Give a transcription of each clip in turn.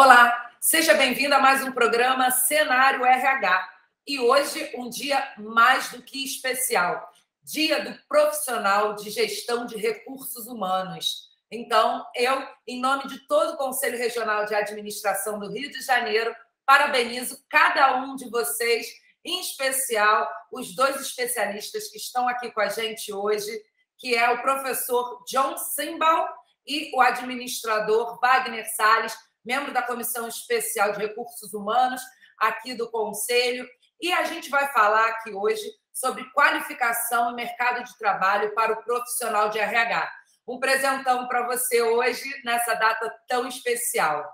Olá, seja bem-vindo a mais um programa Cenário RH. E hoje um dia mais do que especial, Dia do Profissional de Gestão de Recursos Humanos. Então, eu, em nome de todo o Conselho Regional de Administração do Rio de Janeiro, parabenizo cada um de vocês, em especial os dois especialistas que estão aqui com a gente hoje, que é o professor John Simbal e o administrador Wagner Salles, membro da Comissão Especial de Recursos Humanos aqui do Conselho. E a gente vai falar aqui hoje sobre qualificação e mercado de trabalho para o profissional de RH. Um presentão para você hoje, nessa data tão especial.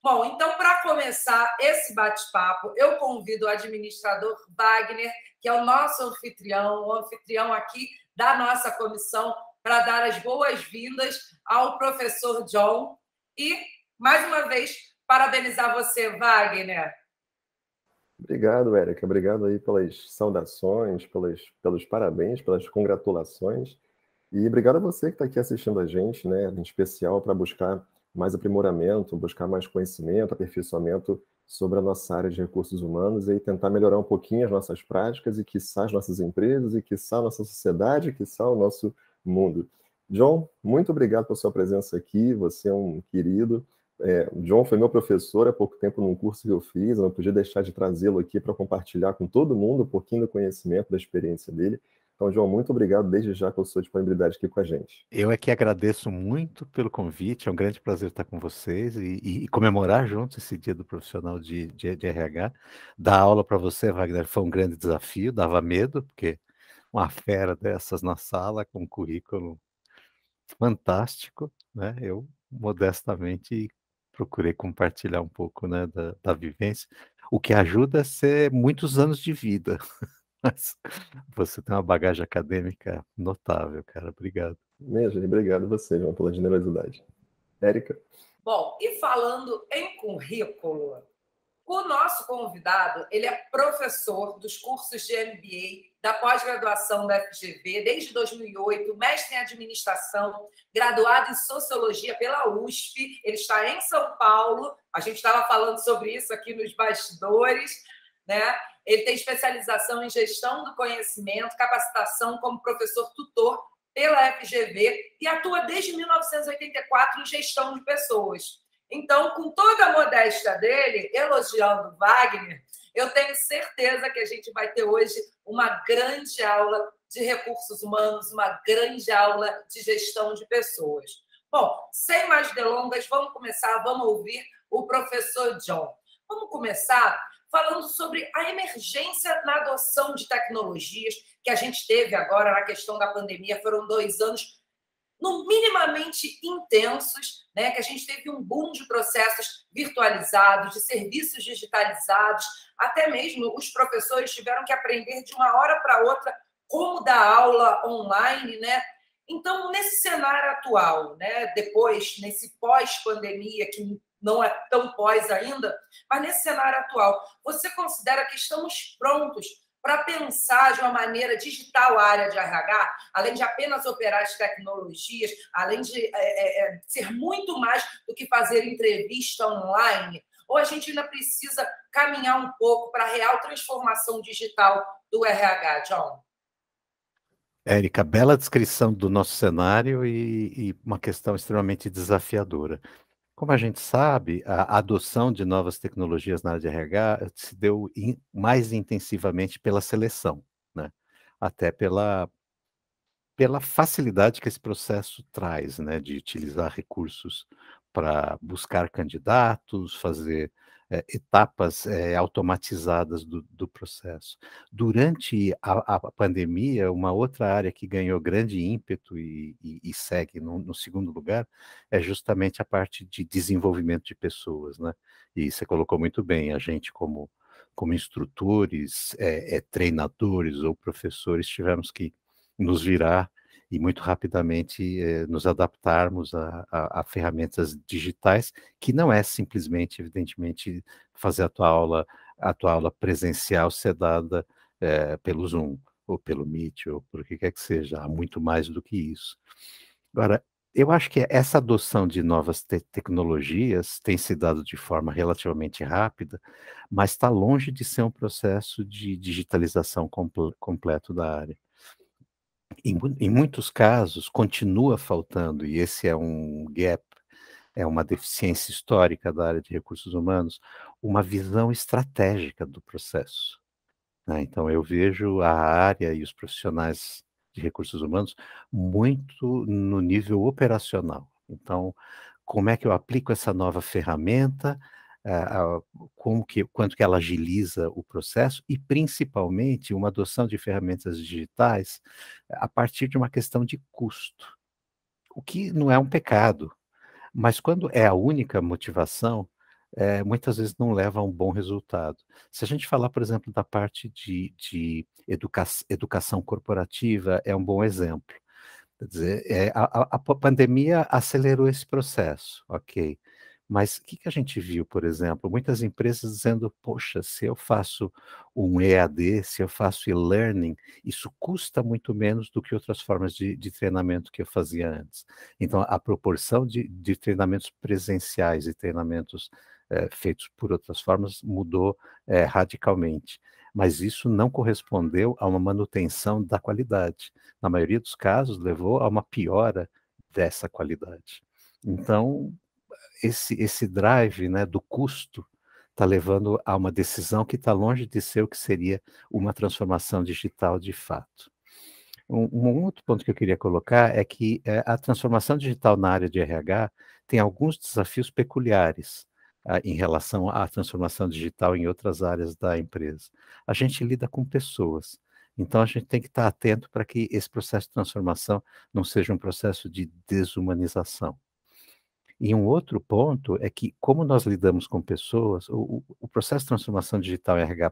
Bom, então, para começar esse bate-papo, eu convido o administrador Wagner, que é o nosso anfitrião, o anfitrião aqui da nossa comissão, para dar as boas-vindas ao professor John. E, mais uma vez, parabenizar você, Wagner. Obrigado, Érica. Obrigado aí pelas saudações, pelos parabéns, pelas congratulações. E obrigado a você que está aqui assistindo a gente, né, em especial para buscar mais aprimoramento, buscar mais conhecimento, aperfeiçoamento sobre a nossa área de recursos humanos e tentar melhorar um pouquinho as nossas práticas e, quiçá, as nossas empresas e, quiçá, a nossa sociedade, e, quiçá, o nosso mundo. John, muito obrigado pela sua presença aqui, você é um querido. O John foi meu professor há pouco tempo num curso que eu fiz, eu não podia deixar de trazê-lo aqui para compartilhar com todo mundo um pouquinho do conhecimento, da experiência dele. Então, João, muito obrigado desde já pela sua disponibilidade aqui com a gente. Eu é que agradeço muito pelo convite, é um grande prazer estar com vocês e comemorar juntos esse dia do profissional de RH. Dar aula para você, Wagner, foi um grande desafio, dava medo, porque uma fera dessas na sala, com um currículo fantástico, né? Eu, modestamente, procurei compartilhar um pouco, né, da vivência, o que ajuda a ser muitos anos de vida. Mas você tem uma bagagem acadêmica notável, cara. Obrigado. Mesmo, obrigado a você, João, pela generosidade. Érica? Bom, e falando em currículo, o nosso convidado, ele é professor dos cursos de MBA, da pós-graduação da FGV, desde 2008, mestre em administração, graduado em sociologia pela USP, ele está em São Paulo, a gente estava falando sobre isso aqui nos bastidores, né? Ele tem especialização em gestão do conhecimento, capacitação como professor tutor pela FGV e atua desde 1984 em gestão de pessoas. Então, com toda a modéstia dele, elogiando Wagner, eu tenho certeza que a gente vai ter hoje uma grande aula de recursos humanos, uma grande aula de gestão de pessoas. Bom, sem mais delongas, vamos começar, vamos ouvir o professor John. Vamos começar falando sobre a emergência na adoção de tecnologias que a gente teve agora na questão da pandemia. Foram 2 anos no minimamente intensos, né, que a gente teve um boom de processos virtualizados, de serviços digitalizados, até mesmo os professores tiveram que aprender de uma hora para outra como dar aula online, né? Então, nesse cenário atual, né, depois, nesse pós-pandemia, que não é tão pós ainda, mas nesse cenário atual, você considera que estamos prontos para pensar de uma maneira digital a área de RH, além de apenas operar as tecnologias, além de ser muito mais do que fazer entrevista online? Ou a gente ainda precisa caminhar um pouco para a real transformação digital do RH, John? Érica, bela descrição do nosso cenário e uma questão extremamente desafiadora. Como a gente sabe, a adoção de novas tecnologias na área de RH se deu mais intensivamente pela seleção, né? Até pela facilidade que esse processo traz, né? De utilizar recursos para buscar candidatos, fazer etapas automatizadas do processo. Durante a pandemia, uma outra área que ganhou grande ímpeto e segue no segundo lugar é justamente a parte de desenvolvimento de pessoas, né? E você colocou muito bem, a gente como instrutores, treinadores ou professores, tivemos que nos virar e muito rapidamente nos adaptarmos a ferramentas digitais, que não é simplesmente, evidentemente, fazer a tua aula presencial ser dada pelo Zoom, ou pelo Meet, ou por que quer que seja, há muito mais do que isso. Agora, Eu acho que essa adoção de novas tecnologias tem se dado de forma relativamente rápida, mas está longe de ser um processo de digitalização completo da área. Em muitos casos, continua faltando, e esse é um gap, é uma deficiência histórica da área de recursos humanos, uma visão estratégica do processo, né? Então, eu vejo a área e os profissionais de recursos humanos muito no nível operacional. Então, como é que eu aplico essa nova ferramenta, quanto que ela agiliza o processo e, principalmente, uma adoção de ferramentas digitais a partir de uma questão de custo, o que não é um pecado, mas quando é a única motivação, muitas vezes não leva a um bom resultado. Se a gente falar, por exemplo, da parte de educação corporativa, é um bom exemplo. Quer dizer, a pandemia acelerou esse processo, ok. Mas o que que a gente viu, por exemplo? Muitas empresas dizendo, poxa, se eu faço um EAD, se eu faço e-learning, isso custa muito menos do que outras formas de treinamento que eu fazia antes. Então, a proporção de treinamentos presenciais e treinamentos feitos por outras formas mudou radicalmente. Mas isso não correspondeu a uma manutenção da qualidade. Na maioria dos casos, levou a uma piora dessa qualidade. Então, esse drive, né, do custo está levando a uma decisão que está longe de ser o que seria uma transformação digital de fato. Um outro ponto que eu queria colocar é que a transformação digital na área de RH tem alguns desafios peculiares em relação à transformação digital em outras áreas da empresa. A gente lida com pessoas, então a gente tem que estar atento para que esse processo de transformação não seja um processo de desumanização. E um outro ponto é que, como nós lidamos com pessoas, o processo de transformação digital RH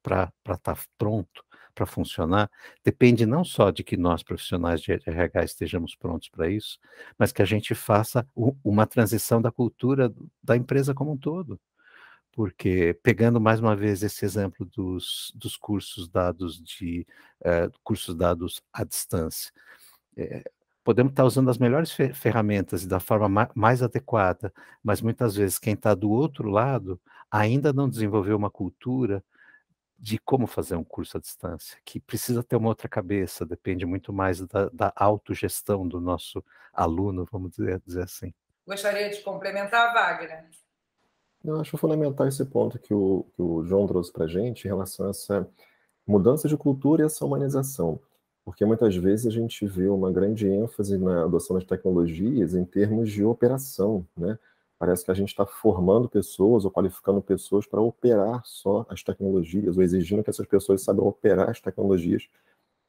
para estar pronto, para funcionar, depende não só de que nós, profissionais de RH, estejamos prontos para isso, mas que a gente faça uma transição da cultura da empresa como um todo. Porque, pegando mais uma vez esse exemplo dos cursos dados cursos dados à distância, podemos estar usando as melhores ferramentas e da forma mais adequada, mas muitas vezes quem está do outro lado ainda não desenvolveu uma cultura de como fazer um curso à distância, que precisa ter uma outra cabeça, depende muito mais da autogestão do nosso aluno, vamos dizer assim. Gostaria de complementar, Wagner? Eu acho fundamental esse ponto que o João trouxe para a gente em relação a essa mudança de cultura e essa humanização, porque muitas vezes a gente vê uma grande ênfase na adoção das tecnologias em termos de operação, né? Parece que a gente está formando pessoas ou qualificando pessoas para operar só as tecnologias, ou exigindo que essas pessoas saibam operar as tecnologias.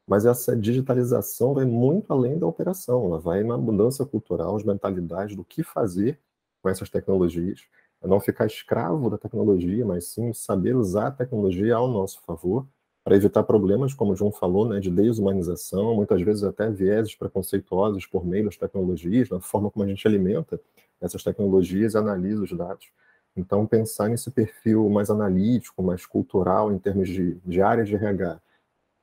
Mas essa digitalização vai muito além da operação, ela vai na mudança cultural, as mentalidades do que fazer com essas tecnologias, é não ficar escravo da tecnologia, mas sim saber usar a tecnologia ao nosso favor, para evitar problemas, como o João falou, né, de desumanização, muitas vezes até vieses preconceituosos por meio das tecnologias, na forma como a gente alimenta essas tecnologias e analisa os dados. Então, pensar nesse perfil mais analítico, mais cultural, em termos de áreas de RH,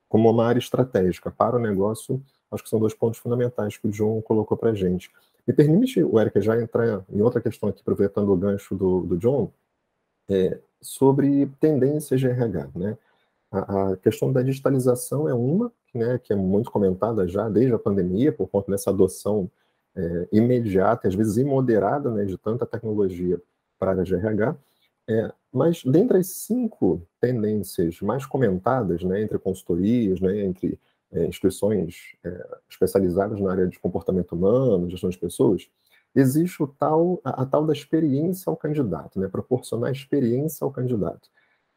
como uma área estratégica para o negócio, acho que são dois pontos fundamentais que o João colocou para a gente. Me permite, o Érica, já entrar em outra questão aqui, aproveitando o gancho do John, sobre tendências de RH, né? A questão da digitalização é uma, né, que é muito comentada já desde a pandemia, por conta dessa adoção imediata, às vezes imoderada, né, de tanta tecnologia para a área de RH. Mas dentre as 5 tendências mais comentadas, né, entre consultorias, né, entre instituições especializadas na área de comportamento humano, gestão de pessoas, existe a tal da experiência ao candidato, né, proporcionar experiência ao candidato.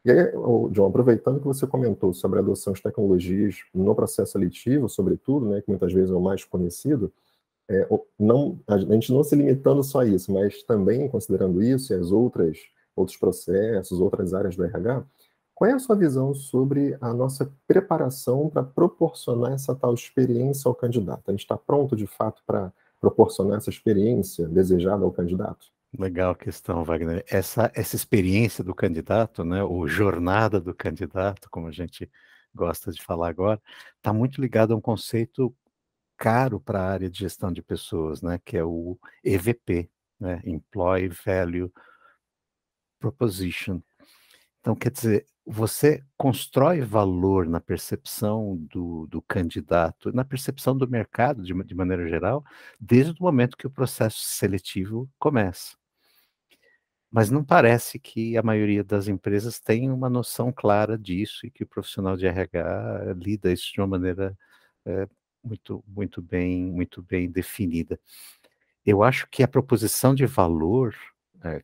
E aí, John, aproveitando que você comentou sobre a adoção de tecnologias no processo seletivo, sobretudo, né, que muitas vezes é o mais conhecido, a gente não se limitando só a isso, mas também considerando isso e as outros processos, outras áreas do RH, qual é a sua visão sobre a nossa preparação para proporcionar essa tal experiência ao candidato? A gente está pronto, de fato, para proporcionar essa experiência desejada ao candidato? Legal questão, Wagner. Essa experiência do candidato, né, ou jornada do candidato, como a gente gosta de falar agora, está muito ligado a um conceito caro para a área de gestão de pessoas, né, que é o EVP, né, Employee Value Proposition. Então, quer dizer, você constrói valor na percepção do candidato, na percepção do mercado, de maneira geral, desde o momento que o processo seletivo começa. Mas não parece que a maioria das empresas tem uma noção clara disso e que o profissional de RH lida isso de uma maneira muito bem definida. Eu acho que a proposição de valor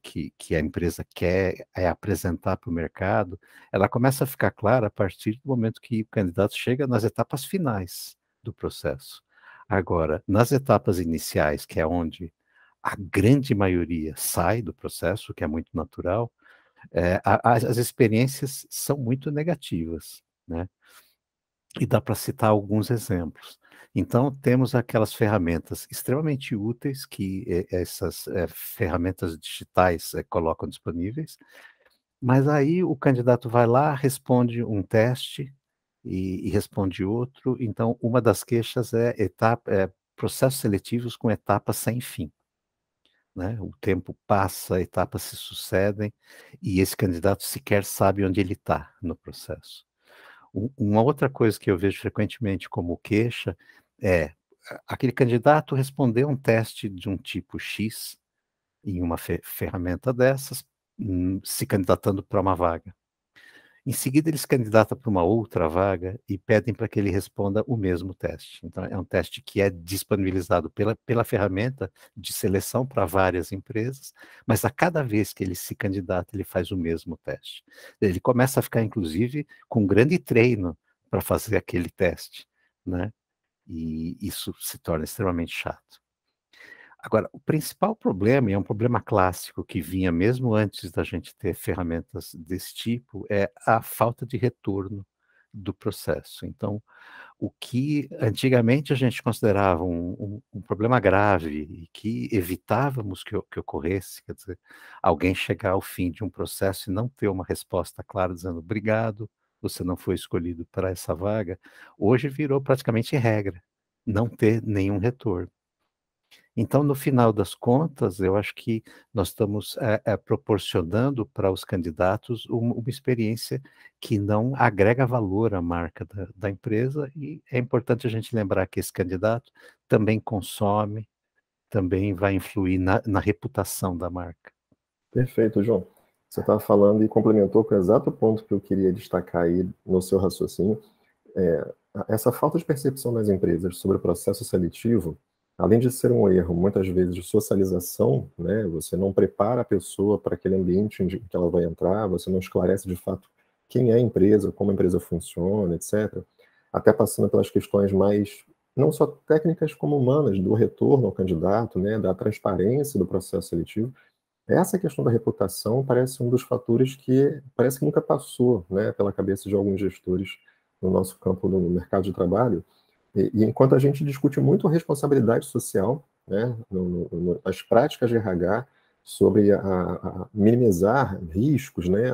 que a empresa quer apresentar para o mercado, ela começa a ficar clara a partir do momento que o candidato chega nas etapas finais do processo. Agora, nas etapas iniciais, que é onde a grande maioria sai do processo, o que é muito natural, as experiências são muito negativas, né? E dá para citar alguns exemplos. Então, temos aquelas ferramentas extremamente úteis que essas ferramentas digitais colocam disponíveis, mas aí o candidato vai lá, responde um teste e responde outro. Então, uma das queixas é processos seletivos com etapas sem fim. Né? O tempo passa, etapas se sucedem e esse candidato sequer sabe onde ele está no processo. Uma outra coisa que eu vejo frequentemente como queixa é aquele candidato responder um teste de um tipo X em uma ferramenta dessas, se candidatando para uma vaga. Em seguida, ele se candidata para uma outra vaga e pedem para que ele responda o mesmo teste. Então, é um teste que é disponibilizado pela ferramenta de seleção para várias empresas, mas a cada vez que ele se candidata, ele faz o mesmo teste. Ele começa a ficar, inclusive, com um grande treino para fazer aquele teste, né? E isso se torna extremamente chato. Agora, o principal problema, e é um problema clássico que vinha mesmo antes da gente ter ferramentas desse tipo, é a falta de retorno do processo. Então, o que antigamente a gente considerava um problema grave e que evitávamos que ocorresse, quer dizer, alguém chegar ao fim de um processo e não ter uma resposta clara dizendo obrigado, você não foi escolhido para essa vaga, hoje virou praticamente regra, não ter nenhum retorno. Então, no final das contas, eu acho que nós estamos proporcionando para os candidatos uma experiência que não agrega valor à marca da empresa, e é importante a gente lembrar que esse candidato também consome, também vai influir na reputação da marca. Perfeito, João. Você estava falando e complementou com o exato ponto que eu queria destacar aí no seu raciocínio. Essa falta de percepção das empresas sobre o processo seletivo, além de ser um erro, muitas vezes, de socialização, né? Você não prepara a pessoa para aquele ambiente em que ela vai entrar, você não esclarece de fato quem é a empresa, como a empresa funciona, etc. Até passando pelas questões mais, não só técnicas como humanas, do retorno ao candidato, né? Da transparência do processo seletivo. Essa questão da reputação parece um dos fatores que parece que nunca passou, né, pela cabeça de alguns gestores no nosso campo no mercado de trabalho. E enquanto a gente discute muito a responsabilidade social, né, as práticas de RH sobre a minimizar riscos, né,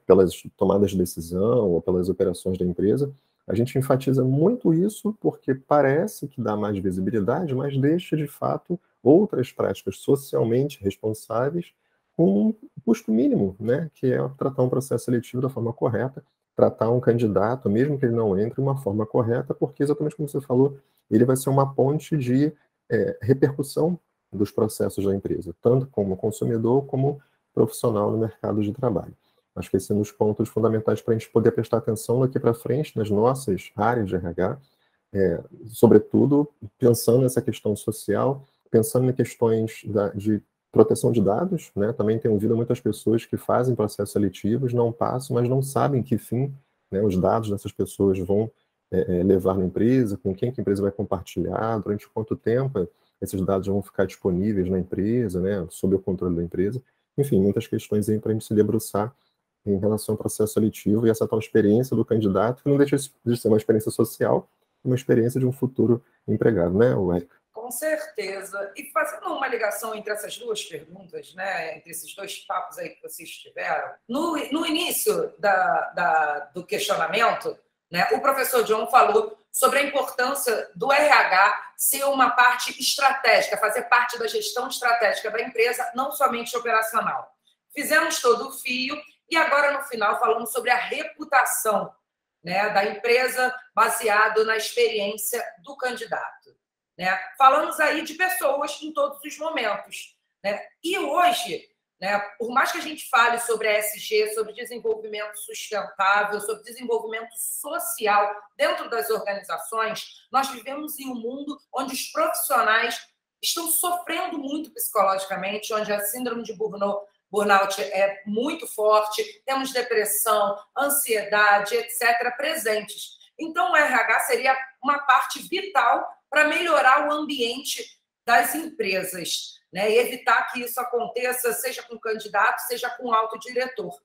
pelas tomadas de decisão ou pelas operações da empresa, a gente enfatiza muito isso porque parece que dá mais visibilidade, mas deixa, de fato, outras práticas socialmente responsáveis com um custo mínimo, né, que é tratar um processo seletivo da forma correta, tratar um candidato, mesmo que ele não entre, de uma forma correta, porque, exatamente como você falou, ele vai ser uma ponte de repercussão dos processos da empresa, tanto como consumidor como profissional no mercado de trabalho. Acho que esse é um dos pontos fundamentais para a gente poder prestar atenção daqui para frente nas nossas áreas de RH, sobretudo pensando nessa questão social, pensando em questões de proteção de dados, né? Também tenho ouvido muitas pessoas que fazem processos seletivos, não passam, mas não sabem que fim, né, os dados dessas pessoas vão levar na empresa, com quem que a empresa vai compartilhar, durante quanto tempo esses dados vão ficar disponíveis na empresa, né, sob o controle da empresa. Enfim, muitas questões aí para a gente se debruçar em relação ao processo seletivo e essa tal experiência do candidato, que não deixa de ser uma experiência social, uma experiência de um futuro empregado, né, Érica? Com certeza. E fazendo uma ligação entre essas duas perguntas, né, entre esses dois papos aí que vocês tiveram, no início do questionamento, né? O professor John falou sobre a importância do RH ser uma parte estratégica, fazer parte da gestão estratégica da empresa, não somente operacional. Fizemos todo o fio e agora, no final, falamos sobre a reputação, né, da empresa baseado na experiência do candidato, né? Falamos aí de pessoas em todos os momentos, né? E hoje, né, por mais que a gente fale sobre ESG, sobre desenvolvimento sustentável, sobre desenvolvimento social dentro das organizações, nós vivemos em um mundo onde os profissionais estão sofrendo muito psicologicamente, onde a síndrome de burnout é muito forte, temos depressão, ansiedade, etc., presentes. Então, o RH seria uma parte vital para melhorar o ambiente das empresas, né? E evitar que isso aconteça, seja com o candidato, seja com o alto diretor.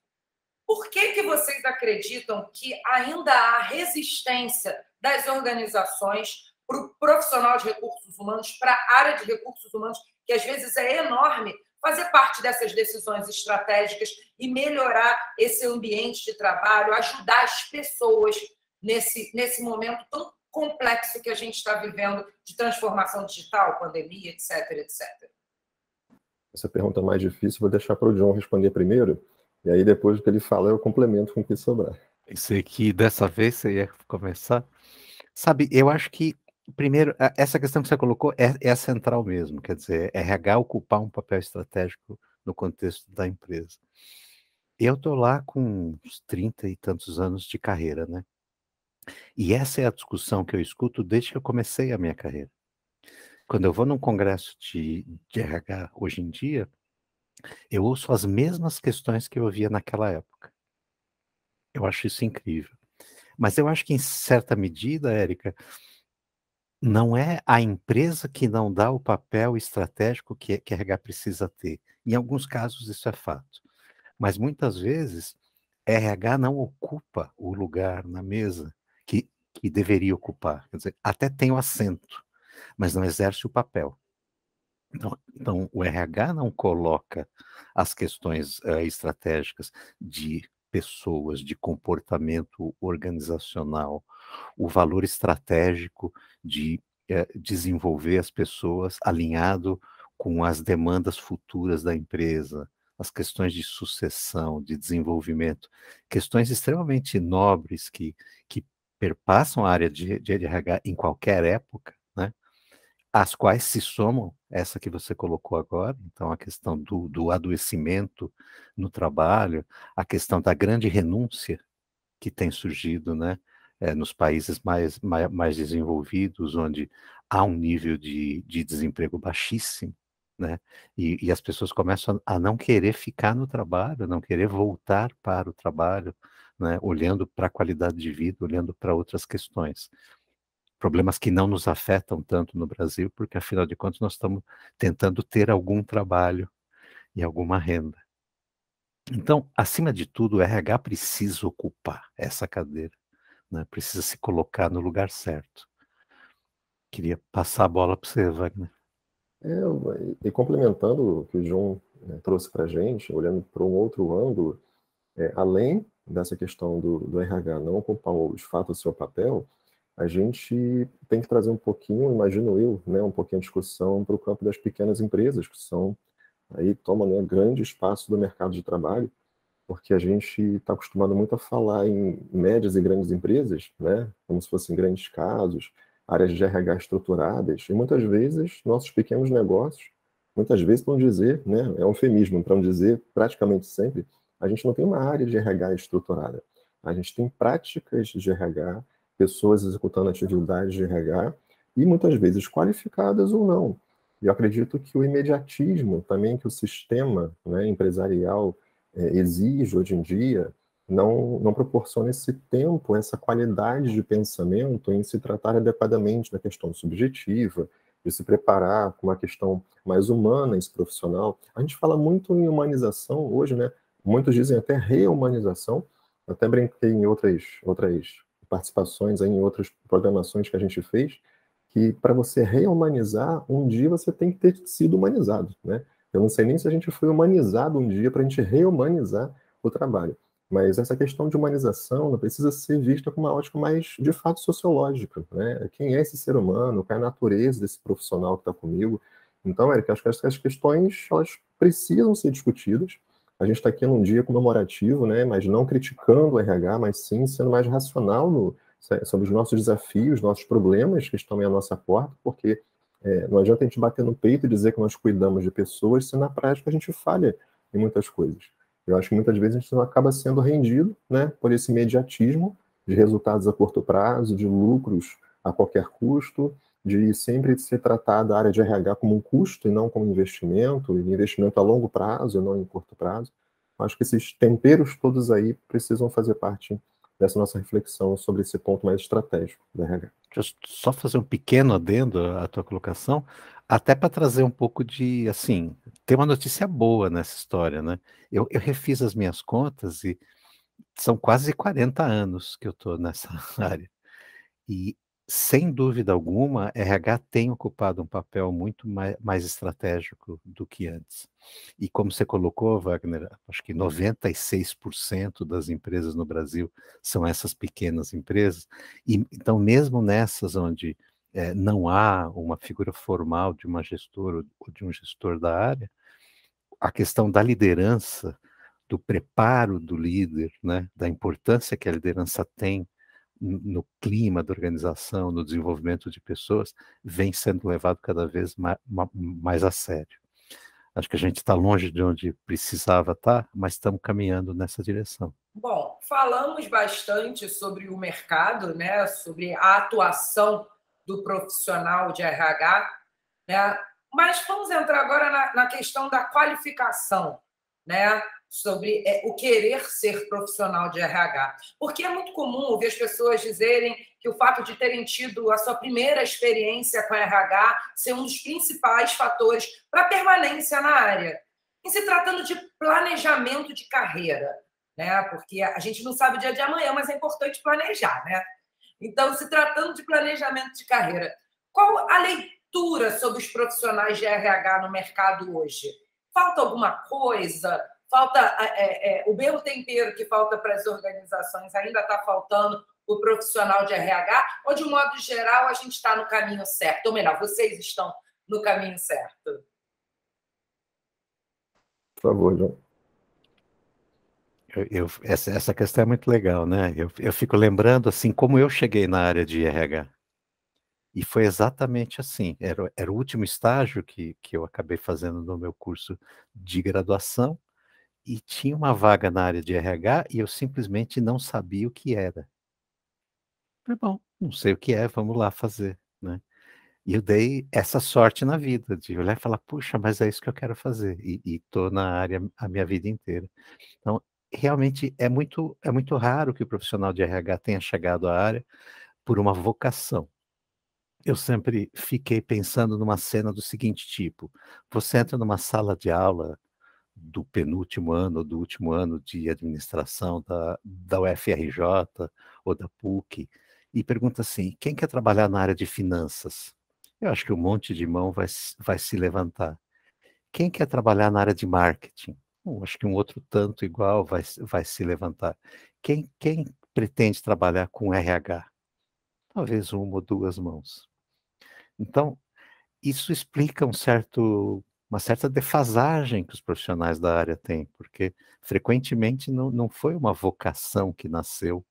Por que vocês acreditam que ainda há resistência das organizações para o profissional de recursos humanos, para a área de recursos humanos, que às vezes é enorme, fazer parte dessas decisões estratégicas e melhorar esse ambiente de trabalho, ajudar as pessoas nesse momento tão complexo que a gente está vivendo de transformação digital, pandemia, etc, etc. Essa pergunta mais difícil, vou deixar para o John responder primeiro, e aí depois do que ele fala, eu complemento com o que sobrar. Pensei que dessa vez você ia começar. Sabe, eu acho que, primeiro, essa questão que você colocou é a central mesmo, quer dizer, RH ocupar um papel estratégico no contexto da empresa. Eu estou lá com uns 30 e tantos anos de carreira, né? E essa é a discussão que eu escuto desde que eu comecei a minha carreira. Quando eu vou num congresso de RH hoje em dia, eu ouço as mesmas questões que eu ouvia naquela época. Eu acho isso incrível. Mas eu acho que, em certa medida, Érica, não é a empresa que não dá o papel estratégico que a RH precisa ter. Em alguns casos isso é fato. Mas muitas vezes RH não ocupa o lugar na mesa que deveria ocupar. Quer dizer, até tem o assento, mas não exerce o papel. Então o RH não coloca as questões estratégicas de pessoas, de comportamento organizacional, o valor estratégico de desenvolver as pessoas alinhado com as demandas futuras da empresa, as questões de sucessão, de desenvolvimento, questões extremamente nobres que perpassam a área de RH em qualquer época, né? As quais se somam essa que você colocou agora, então a questão do adoecimento no trabalho, a questão da grande renúncia que tem surgido, né, nos países mais desenvolvidos, onde há um nível de desemprego baixíssimo, né, e as pessoas começam a não querer ficar no trabalho, não querer voltar para o trabalho, né, olhando para a qualidade de vida, olhando para outras questões. Problemas que não nos afetam tanto no Brasil, porque, afinal de contas, nós estamos tentando ter algum trabalho e alguma renda. Então, acima de tudo, o RH precisa ocupar essa cadeira, né? Precisa se colocar no lugar certo. Queria passar a bola para você, Wagner. E complementando o que o João trouxe para a gente, olhando para um outro ângulo, além dessa questão do RH não ocupar de fato o seu papel, a gente tem que trazer um pouquinho, imagino eu, né, um pouquinho de discussão para o campo das pequenas empresas, que tomam, né, grande espaço do mercado de trabalho, porque a gente está acostumado muito a falar em médias e grandes empresas, né, como se fossem grandes casos, áreas de RH estruturadas, e muitas vezes nossos pequenos negócios, muitas vezes, para não dizer, né, é um eufemismo, para não dizer praticamente sempre, a gente não tem uma área de RH estruturada. A gente tem práticas de RH, pessoas executando atividades de RH, e muitas vezes qualificadas ou não. E eu acredito que o imediatismo também que o sistema, né, empresarial exige hoje em dia, não proporciona esse tempo, essa qualidade de pensamento em se tratar adequadamente da questão subjetiva, de se preparar com uma questão mais humana, esse profissional. A gente fala muito em humanização hoje, né? Muitos dizem até reumanização. Eu até brinquei em outras participações, em outras programações que a gente fez, que para você reumanizar, um dia você tem que ter sido humanizado, né? Eu não sei nem se a gente foi humanizado um dia para a gente reumanizar o trabalho. Mas essa questão de humanização não precisa ser vista com uma ótica mais, de fato, sociológica, né? Quem é esse ser humano? Qual é a natureza desse profissional que está comigo? Então, Érica, acho que essas questões, elas precisam ser discutidas. A gente está aqui num dia comemorativo, né? Mas não criticando o RH, mas sim sendo mais racional sobre os nossos desafios, nossos problemas que estão aí à nossa porta, porque não adianta a gente bater no peito e dizer que nós cuidamos de pessoas, se na prática a gente falha em muitas coisas. Eu acho que muitas vezes a gente acaba sendo rendido, né, por esse imediatismo de resultados a curto prazo, de lucros a qualquer custo, de sempre ser tratada a área de RH como um custo e não como investimento, e investimento a longo prazo e não em curto prazo. Acho que esses temperos todos aí precisam fazer parte dessa nossa reflexão sobre esse ponto mais estratégico da RH. Deixa eu só fazer um pequeno adendo à tua colocação, até para trazer um pouco de, assim, tem uma notícia boa nessa história, né? Eu refiz as minhas contas e são quase 40 anos que eu estou nessa área. E, sem dúvida alguma, RH tem ocupado um papel muito mais estratégico do que antes. E como você colocou, Wagner, acho que 96% das empresas no Brasil são essas pequenas empresas. E, então, mesmo nessas onde não há uma figura formal de uma gestora ou de um gestor da área, a questão da liderança, do preparo do líder, né, da importância que a liderança tem no clima da organização, no desenvolvimento de pessoas, vem sendo levado cada vez mais a sério. Acho que a gente está longe de onde precisava estar, mas estamos caminhando nessa direção. Bom, falamos bastante sobre o mercado, né, sobre a atuação do profissional de RH, né, mas vamos entrar agora na questão da qualificação, né, sobre o querer ser profissional de RH. Porque é muito comum ouvir as pessoas dizerem que o fato de terem tido a sua primeira experiência com RH ser um dos principais fatores para a permanência na área. Em se tratando de planejamento de carreira, né? Porque a gente não sabe o dia de amanhã, mas é importante planejar, né? Então, se tratando de planejamento de carreira, qual a leitura sobre os profissionais de RH no mercado hoje? Falta alguma coisa? Falta o mesmo tempero que falta para as organizações, ainda está faltando o profissional de RH? Ou, de um modo geral, a gente está no caminho certo? Ou melhor, vocês estão no caminho certo? Por favor, João. Essa questão é muito legal, né? Eu fico lembrando, assim, como eu cheguei na área de RH. E foi exatamente assim. Era o último estágio que eu acabei fazendo no meu curso de graduação, e tinha uma vaga na área de RH e eu simplesmente não sabia o que era. Falei, bom, não sei o que é, vamos lá fazer, né? E eu dei essa sorte na vida, de olhar e falar, puxa, mas é isso que eu quero fazer. E estou na área a minha vida inteira. Então, realmente é muito raro que o profissional de RH tenha chegado à área por uma vocação. Eu sempre fiquei pensando numa cena do seguinte tipo: você entra numa sala de aula do penúltimo ano, ou do último ano de administração da UFRJ ou da PUC, e pergunta assim, quem quer trabalhar na área de finanças? Eu acho que um monte de mão vai se levantar. Quem quer trabalhar na área de marketing? Acho que um outro tanto igual vai se levantar. Quem pretende trabalhar com RH? Talvez uma ou duas mãos. Então, isso explica uma certa defasagem que os profissionais da área têm, porque frequentemente não foi uma vocação que nasceu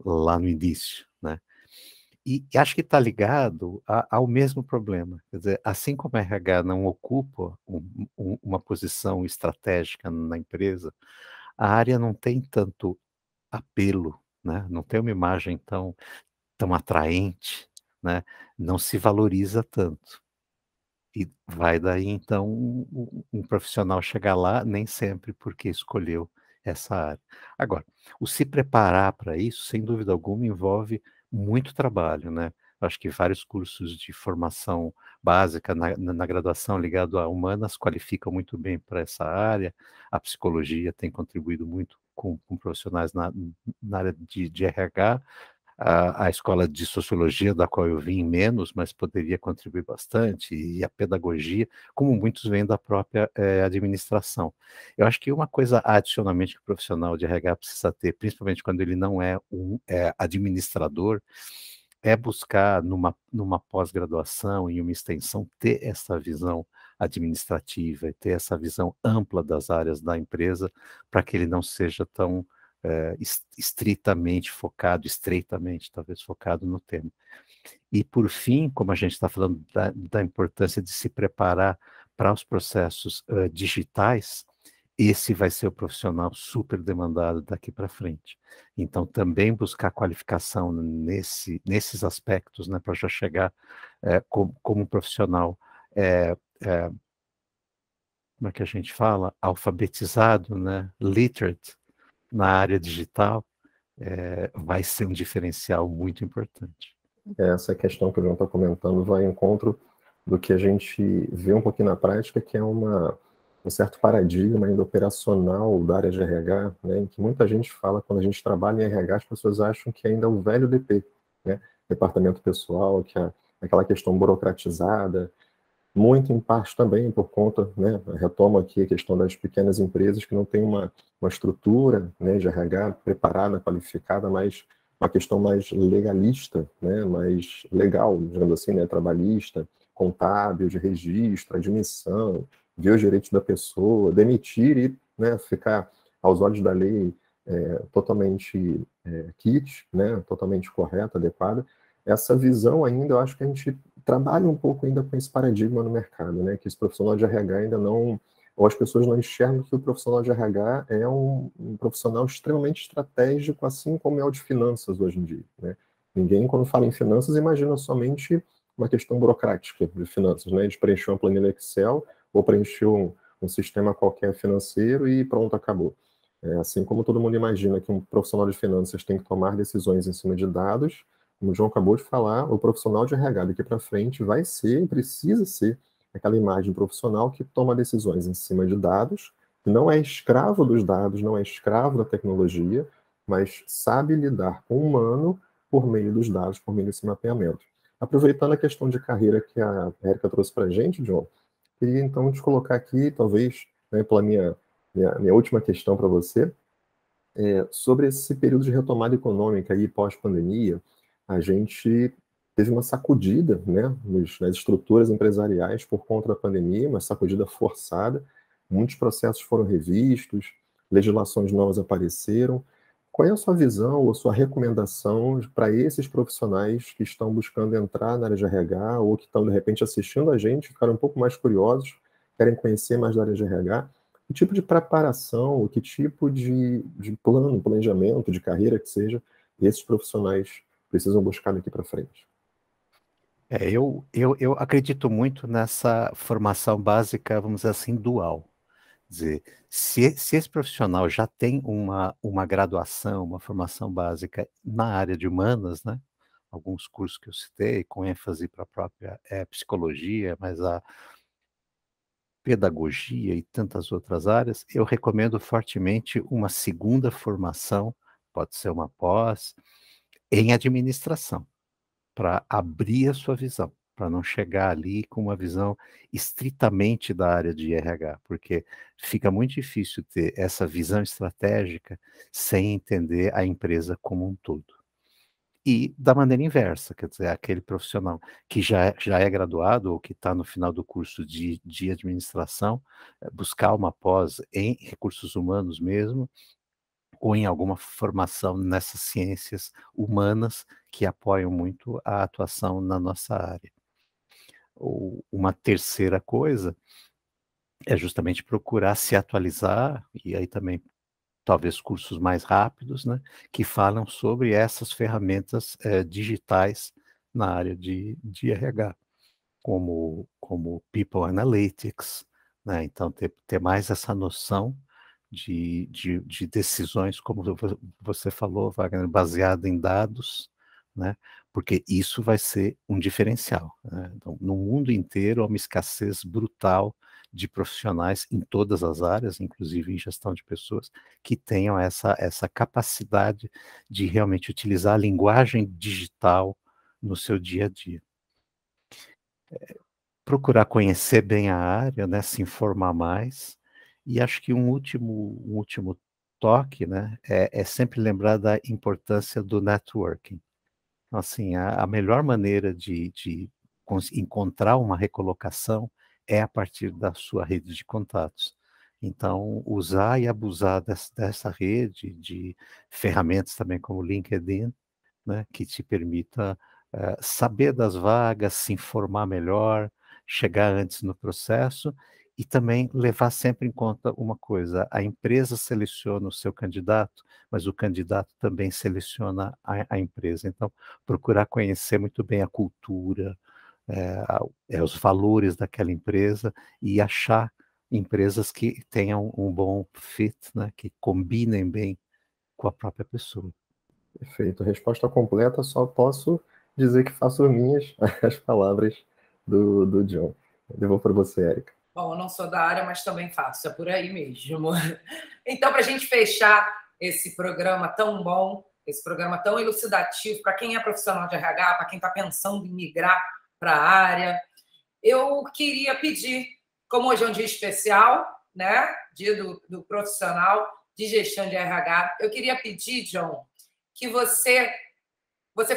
lá no início, né? E acho que está ligado ao mesmo problema. Quer dizer, assim como a RH não ocupa uma posição estratégica na empresa, a área não tem tanto apelo, né? Não tem uma imagem tão atraente, né? Não se valoriza tanto. E vai daí, então, um profissional chegar lá, nem sempre porque escolheu essa área. Agora, o se preparar para isso, sem dúvida alguma, envolve muito trabalho, né? Acho que vários cursos de formação básica na graduação ligado a humanas qualificam muito bem para essa área. A psicologia tem contribuído muito com profissionais na área de RH. a escola de sociologia, da qual eu vim menos, mas poderia contribuir bastante, e a pedagogia, como muitos vêm da própria administração. Eu acho que uma coisa adicionalmente que o profissional de RH precisa ter, principalmente quando ele não é um administrador, é buscar numa pós-graduação, em uma extensão, ter essa visão administrativa e ter essa visão ampla das áreas da empresa, para que ele não seja tão estritamente focado, estreitamente talvez focado no tema. E por fim, como a gente está falando da importância de se preparar para os processos digitais, esse vai ser o profissional super demandado daqui para frente. Então, também buscar qualificação nesses aspectos, né, para já chegar como um profissional, como é que a gente fala? Alfabetizado, né, literate, na área digital, vai ser um diferencial muito importante. Essa questão que o João está comentando vai ao encontro do que a gente vê um pouquinho na prática, que é um certo paradigma ainda operacional da área de RH, né, em que muita gente fala, quando a gente trabalha em RH, as pessoas acham que ainda é o velho DP, né, departamento pessoal, que é aquela questão burocratizada, muito em parte também por conta, né, retomo aqui a questão das pequenas empresas que não tem uma estrutura, né, de RH preparada, qualificada, mas uma questão mais legalista, né, mais legal, digamos assim, né, trabalhista, contábil, de registro, admissão, ver os direitos da pessoa, demitir e, né, ficar aos olhos da lei totalmente kit, né, totalmente correta, adequada. Essa visão ainda, eu acho que a gente trabalha um pouco ainda com esse paradigma no mercado, né? Que esse profissional de RH ainda não, ou as pessoas não enxergam que o profissional de RH é um profissional extremamente estratégico, assim como é o de finanças hoje em dia, né? Ninguém, quando fala em finanças, imagina somente uma questão burocrática de finanças, né? De preencher uma planilha Excel ou preencher um sistema qualquer financeiro e pronto, acabou. Assim como todo mundo imagina que um profissional de finanças tem que tomar decisões em cima de dados, como o João acabou de falar, o profissional de RH daqui para frente vai ser, precisa ser, aquela imagem profissional que toma decisões em cima de dados, que não é escravo dos dados, não é escravo da tecnologia, mas sabe lidar com o humano por meio dos dados, por meio desse mapeamento. Aproveitando a questão de carreira que a Érica trouxe para a gente, João, queria então te colocar aqui, talvez, né, pela minha última questão para você, sobre esse período de retomada econômica aí pós-pandemia. A gente teve uma sacudida, né, nas estruturas empresariais por conta da pandemia, uma sacudida forçada, muitos processos foram revistos, legislações novas apareceram. Qual é a sua visão ou a sua recomendação para esses profissionais que estão buscando entrar na área de RH ou que estão, de repente, assistindo a gente, ficaram um pouco mais curiosos, querem conhecer mais da área de RH? Que tipo de preparação, que tipo de plano, planejamento, de carreira que seja, esses profissionais precisam buscar daqui para frente? Eu acredito muito nessa formação básica, vamos dizer assim, dual. Quer dizer, se esse profissional já tem uma graduação, uma formação básica na área de humanas, né? Alguns cursos que eu citei, com ênfase para a própria psicologia, mas a pedagogia e tantas outras áreas, eu recomendo fortemente uma segunda formação, pode ser uma pós, em administração, para abrir a sua visão, para não chegar ali com uma visão estritamente da área de RH, porque fica muito difícil ter essa visão estratégica sem entender a empresa como um todo. E da maneira inversa, quer dizer, aquele profissional que já é graduado ou que está no final do curso de administração, buscar uma pós em recursos humanos mesmo, ou em alguma formação nessas ciências humanas que apoiam muito a atuação na nossa área. Ou uma terceira coisa é justamente procurar se atualizar, e aí também talvez cursos mais rápidos, né, que falam sobre essas ferramentas digitais na área de RH, como People Analytics, né, então ter mais essa noção de decisões, como você falou, Wagner, baseada em dados, né, porque isso vai ser um diferencial, né? Então, no mundo inteiro há uma escassez brutal de profissionais em todas as áreas, inclusive em gestão de pessoas, que tenham essa capacidade de realmente utilizar a linguagem digital no seu dia a dia. Procurar conhecer bem a área, né, se informar mais, e acho que um último toque, né, é sempre lembrar da importância do networking. Assim, a melhor maneira de encontrar uma recolocação é a partir da sua rede de contatos. Então, usar e abusar dessa rede de ferramentas também como o LinkedIn, né, que te permita saber das vagas, se informar melhor, chegar antes no processo e também levar sempre em conta uma coisa: a empresa seleciona o seu candidato, mas o candidato também seleciona a empresa. Então, procurar conhecer muito bem a cultura, os valores daquela empresa e achar empresas que tenham um bom fit, né, que combinem bem com a própria pessoa. Perfeito. Resposta completa, só posso dizer que faço minhas as palavras do John. Devolvo para você, Érica. Bom, eu não sou da área, mas também faço, é por aí mesmo. Então, para a gente fechar esse programa tão bom, esse programa tão elucidativo, para quem é profissional de RH, para quem está pensando em migrar para a área, eu queria pedir, como hoje é um dia especial, né? Dia do profissional de gestão de RH, eu queria pedir, John, que você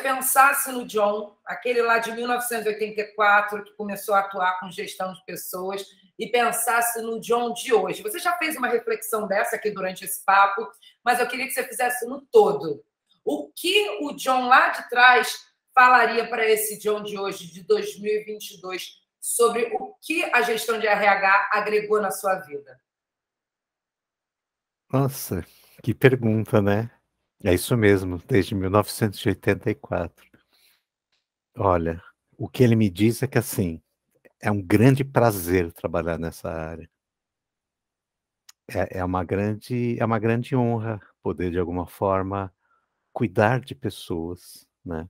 pensasse no John, aquele lá de 1984, que começou a atuar com gestão de pessoas, e pensasse no John de hoje. Você já fez uma reflexão dessa aqui durante esse papo, mas eu queria que você fizesse no todo. O que o John lá de trás falaria para esse John de hoje, de 2022, sobre o que a gestão de RH agregou na sua vida? Nossa, que pergunta, né? É isso mesmo, desde 1984. Olha, o que ele me diz é que, assim, é um grande prazer trabalhar nessa área. É uma grande honra poder, de alguma forma, cuidar de pessoas, né?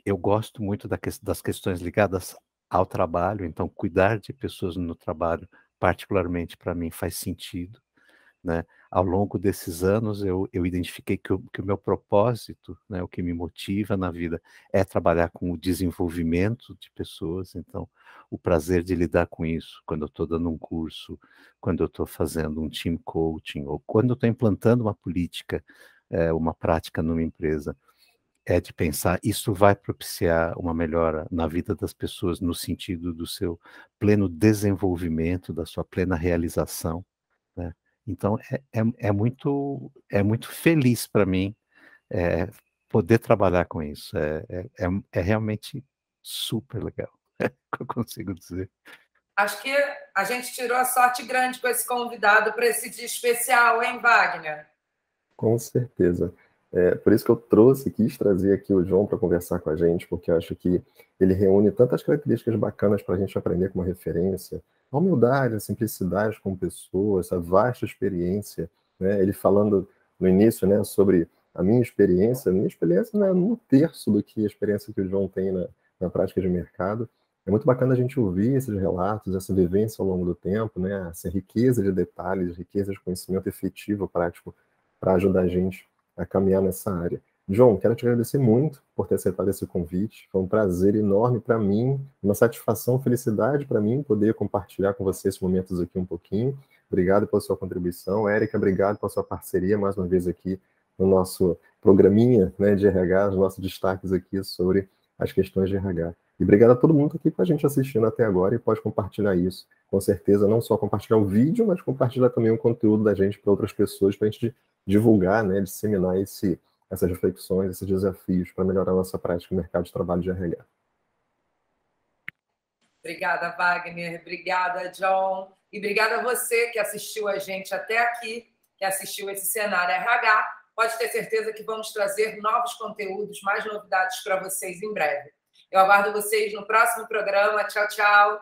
Eu gosto muito das questões ligadas ao trabalho, então cuidar de pessoas no trabalho, particularmente para mim, faz sentido, né? Ao longo desses anos, eu identifiquei que o meu propósito, né, o que me motiva na vida é trabalhar com o desenvolvimento de pessoas. Então, o prazer de lidar com isso, quando eu estou dando um curso, quando eu estou fazendo um team coaching, ou quando eu estou implantando uma política, uma prática numa empresa, é de pensar, isso vai propiciar uma melhora na vida das pessoas no sentido do seu pleno desenvolvimento, da sua plena realização, né? Então é muito feliz para mim poder trabalhar com isso. É realmente super legal, é o que eu consigo dizer. Acho que a gente tirou a sorte grande com esse convidado para esse dia especial, hein, Wagner? Com certeza. Por isso que eu quis trazer aqui o João para conversar com a gente, porque eu acho que ele reúne tantas características bacanas para a gente aprender como referência. A humildade, a simplicidade como pessoa, essa vasta experiência, né? Ele falando no início, né, sobre a minha experiência não é um terço do que a experiência que o João tem na prática de mercado. É muito bacana a gente ouvir esses relatos, essa vivência ao longo do tempo, né? Essa riqueza de detalhes, riqueza de conhecimento efetivo, prático, para ajudar a gente a caminhar nessa área. João, quero te agradecer muito por ter aceitado esse convite. Foi um prazer enorme para mim, uma satisfação, felicidade para mim poder compartilhar com você esses momentos aqui um pouquinho. Obrigado pela sua contribuição. Érica, obrigado pela sua parceria mais uma vez aqui no nosso programinha, né, de RH, os nossos destaques aqui sobre as questões de RH. E obrigado a todo mundo aqui com a gente assistindo até agora e pode compartilhar isso. Com certeza, não só compartilhar o vídeo, mas compartilhar também o conteúdo da gente para outras pessoas, para a gente divulgar, né, disseminar essas reflexões, esses desafios para melhorar a nossa prática no mercado de trabalho de RH. Obrigada, Wagner. Obrigada, John. E obrigada a você que assistiu a gente até aqui, que assistiu esse cenário RH. Pode ter certeza que vamos trazer novos conteúdos, mais novidades para vocês em breve. Eu aguardo vocês no próximo programa. Tchau, tchau.